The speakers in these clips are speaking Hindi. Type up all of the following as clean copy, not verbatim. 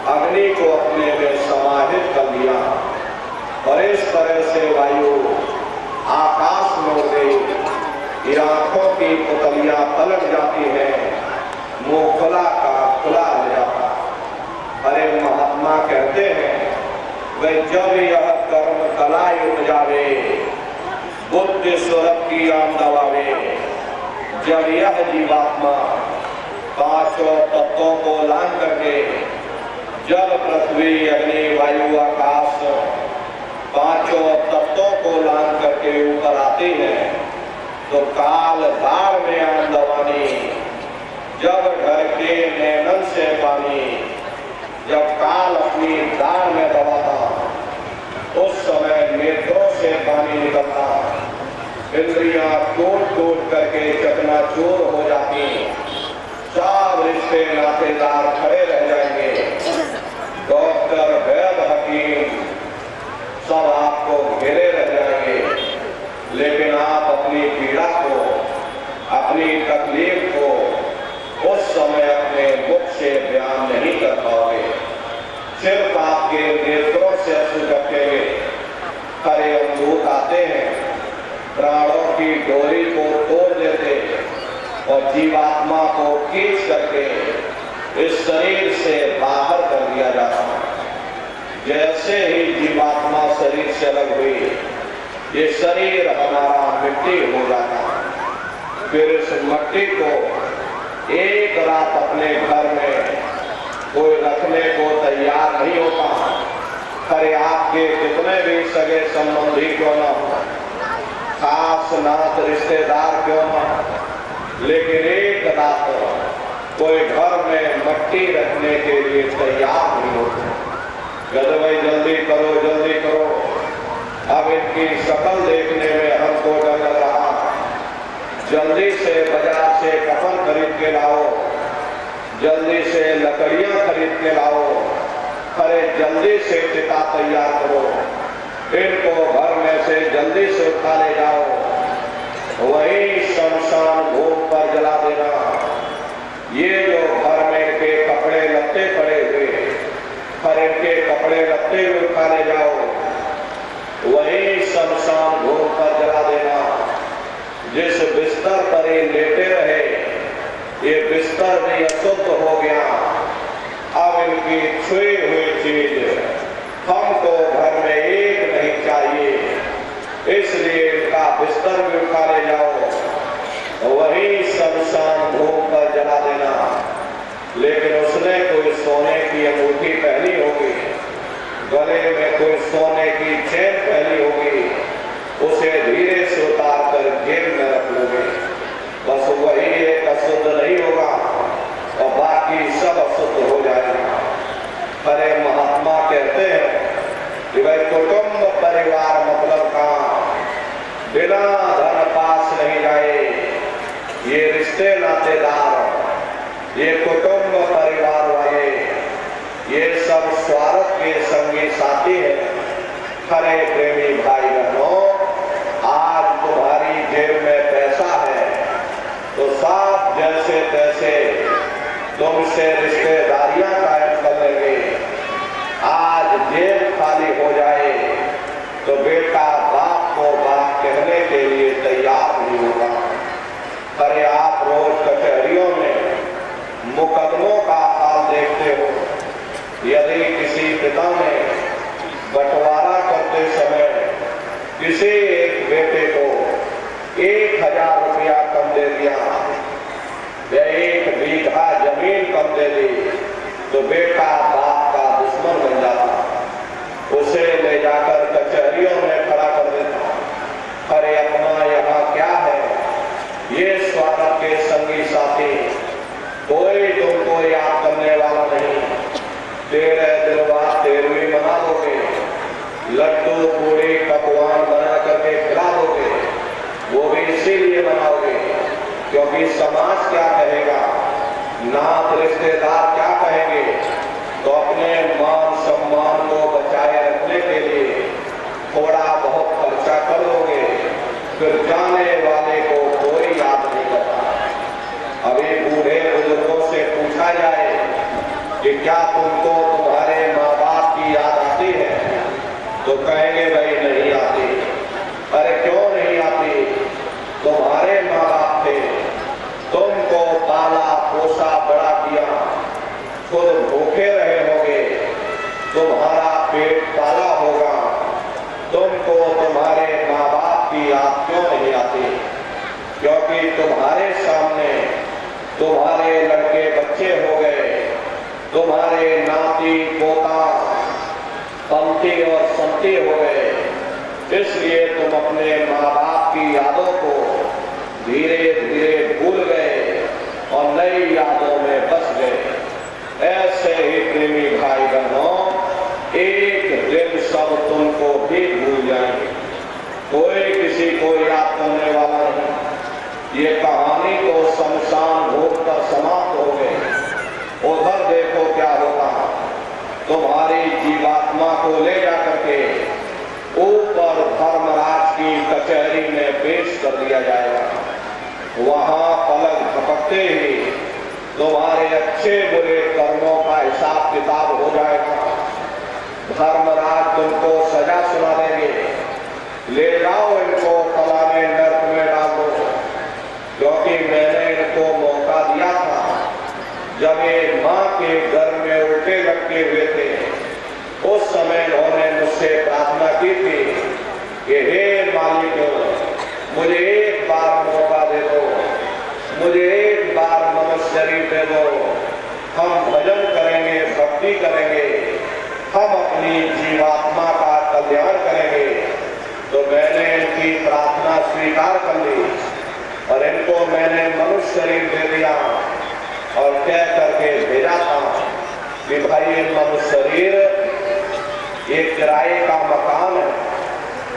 अग्नि को अपने में समाहित कर लिया और इस तरह से वायु आकाश में उड़ गई। ये आंखों की पुतलियां पलट जाती है, मुंह खुला का खुला हो जाता। अरे महात्मा कहते हैं वे जब यह कर्म कलाई उपजावे, बुद्धि स्वरूप की आम दबावे, जब यह जीवात्मा पांचों तत्वों को लांग करके जल पृथ्वी अग्नि वायु आकाश पांचों तत्वों को लांग करके ऊपर आती है, तो काल दार में आम दबानी, जब घर के नैनन से पानी, जब काल अपनी दार में दबाता उस समय नेत्रों से पानी निकलता, इंद्रियां टूट टूट करके चकनाचूर हो जाती, सब रिश्ते नातेदार खड़े रह जाएंगे, डॉक्टर वैद्य हकीम सब आपको घेरे रह जाएंगे, लेकिन आप अपनी पीड़ा को अपनी तकलीफ को उस समय अपने मुख से बयान नहीं कर पाओगे। सिर्फ आपके नेत्रों से अश्रु टपकेंगे। हरे अमृत आते हैं, प्राणों की डोरी को तोड़ देते और जीवात्मा को खींच करके इस शरीर से बाहर कर दिया जाता है। जैसे ही जीवात्मा शरीर से अलग हुई, ये शरीर हमारा मिट्टी हो जाता है। फिर इस मिट्टी को एक रात अपने घर में कोई रखने को तैयार नहीं होता। अरे आपके कितने भी सगे संबंधी क्यों न हो, खास नात रिश्तेदार क्यों न हो, लेकिन एक रात कोई घर में मिट्टी रखने के लिए तैयार नहीं होते। कहते भाई जल्दी करो जल्दी करो, अब इनकी शक्ल देखने में हमको डर लग रहा, जल्दी से बाजार से कफन खरीद के लाओ, जल्दी से लकड़ियां खरीद के लाओ, अरे जल्दी से चिता तैयार करो, इनको घर में से जल्दी से उठा ले जाओ, वही शमशान भूमि पर जला देना। ये जो घर में इनके कपड़े लत्ते पड़े हुए, पर इनके कपड़े लत्ते भी उठा ले जाओ, वही शमशान भूमि पर जला देना। जिस बिस्तर पर ये लेटे रहे, ये बिस्तर भी अशुद्ध हो गया। अब इनकी छुई हुई चीज हमको घर में एक नहीं चाहिए, इसलिए इनका बिस्तर भी उठा ले जाओ, वही शमशान भूमि पर जला देना। लेकिन उसने कोई सोने की अंगूठी पहनी होगी, गले में कोई सोने की चेन पहनी होगी, उसे धीरे से उतार कर जेब में रख लोगे, बस वही एक अशुद्ध नहीं होगा और बाकी सब अशुद्ध हो जाएगा। अरे महात्मा कहते हैं कि भाई कुटुंब परिवार मतलब कहाँ, बिना धन पास नहीं जाए। ये रिश्ते नातेदार, ये कुटुंब परिवार वाले, ये सब स्वार्थ के संगी साथी है। खरे प्रेमी भाई बहनों, आज तुम्हारी जेब में पैसा है तो साफ जैसे तैसे तुमसे रिश्तेदारियां कायम कर लेंगे। आज जेब खाली हो जाए तो बेटा बाप को बात कहने के लिए तैयार नहीं होगा। अरे आप रोज कचहरियों में मुकदमों का हाल देखते हो। यदि किसी पिता ने बंटवारा करते समय किसी एक बेटे को 1000 रुपया कम दे दिया या 1 बीघा जमीन कम दे दी, तो बेटा बाप का दुश्मन बन जाता, उसे ले जाकर कचहरियों में खड़ा कर देता। अरे अपना यहाँ क्या है, ये स्वार्थ के संगी साथी, कोई तुमको याद करने वाला नहीं। 13 दिन बाद 13वीं मना दोगे, लड्डू पूरी पकवान बना करके खिला दोगे, वो भी इसीलिए बनाओगे क्योंकि समाज क्या कहेगा, नात रिश्तेदार क्या कहेंगे, तो अपने मान सम्मान को बचाए रखने के लिए थोड़ा बहुत खर्चा कर लोगे, फिर जाने वाले को कोई याद नहीं करता। अभी बूढ़े बुजुर्गों से पूछा जाए कि क्या तुमको तुम्हारे क्योंकि तुम्हारे सामने तुम्हारे लड़के बच्चे हो गए, तुम्हारे नाती पोता पंथी और संती हो गए, इसलिए तुम अपने माँ बाप की यादों को धीरे धीरे भूल गए और नई यादों में बस गए। ऐसे ही प्रेमी भाई बहनों, एक दिन सब तुमको भी भूल जाएंगे, कोई किसी को याद करने वाला नहीं। ये कहानी तो शमशान भूमि पर समाप्त हो गई। उधर देखो क्या होता, तुम्हारी जीवात्मा को ले जाकर के ऊपर धर्मराज की कचहरी में पेश कर दिया जाएगा। वहां पलक झपकते ही तुम्हारे अच्छे बुरे कर्मों का हिसाब किताब हो जाएगा। धर्मराज तुमको सजा सुना देंगे, ले जाओ इनको फलाने नर्क में डाल दो, क्योंकि मैंने इनको मौका दिया था जब ये मां के घर में उल्टे लटके हुए थे। उस समय उन्होंने मुझसे प्रार्थना की थी कि हे मालिक, मुझे एक बार मौका दे दो, मुझे एक बार मनुष्य शरीर दे दो, हम भजन करेंगे, भक्ति करेंगे, हम अपनी जीवात्मा का कल्याण करेंगे। तो मैंने इनकी प्रार्थना स्वीकार कर ली और इनको मैंने मनुष्य शरीर दे दिया और कह करके भेजा था कि भाई ये मनुष्य शरीर ये किराए का मकान है,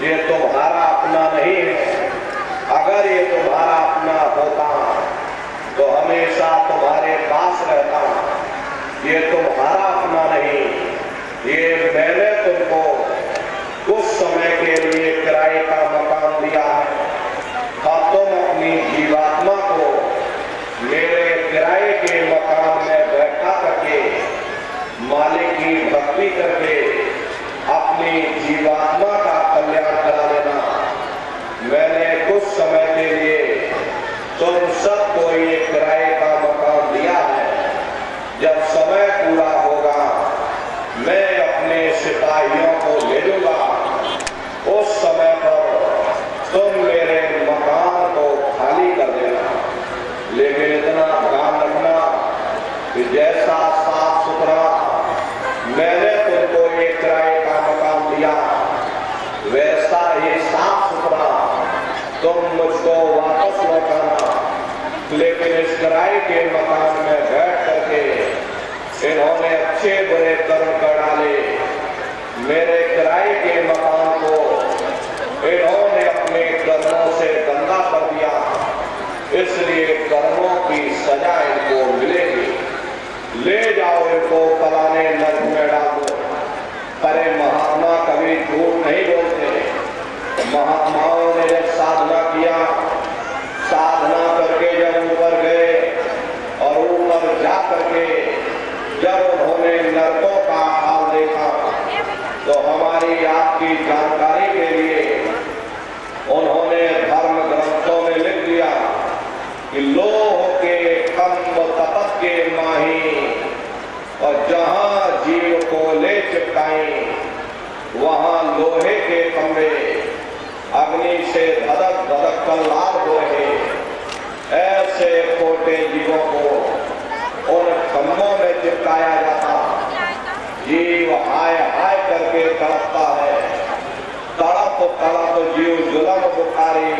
ये तुम्हारा अपना नहीं है। अगर ये तुम्हारा अपना होता तो हमेशा तुम्हारे पास रहता। ये तुम्हारा अपना नहीं, ये मैंने तुमको कुछ समय के लिए किराए का मकान दिया है। अब तुम अपनी जीवात्मा को मेरे किराए के मकान में बैठा करके मालिक की भक्ति करके अपनी जीवात्मा का कल्याण करा लेना। मैंने कुछ समय के लिए तुम सबको ये किराए का मकान दिया है। जब समय पूरा होगा मैं अपने सिपाहियों को ले लूंगा, उस समय पर तुम मेरे मकान को खाली कर देना। लेकिन इतना ध्यान रखना कि जैसा साफ सुथरा मैंने तुमको ये किराए का मकान दिया, वैसा ही साफ सुथरा तुम मुझको वापस लौटाना। लेकिन इस किराए के मकान में बैठ करके इन्होंने अच्छे बुरे कर्म कर डाले। मेरे किराए के मकान को इन्होंने अपने कर्मों से गंदा कर दिया, इसलिए कर्मों की सजा इनको मिलेगी। ले जाओ इनको फलाने नर्क में डाल दो। अरे महात्मा कभी झूठ नहीं बोलते। महात्माओं ने जब साधना किया, साधना करके जब ऊपर गए और ऊपर जा करके जब उन्होंने नरकों का हाल देखा तो हमारी आपकी जानकारी के लिए उन्होंने धर्म ग्रंथों में लिख दिया कि लोह के खम्भ तपत के माही और जहां जीव को ले चिपकाई वहां लोहे के खंभे अग्नि से धधक धधक कर लाल हो रहे। ऐसे खोटे जीवों को उन खंभों में चिपकाया जाता। जीव हाय हाय करके तड़पता है। तड़प तड़प जीव जुलम बुखारी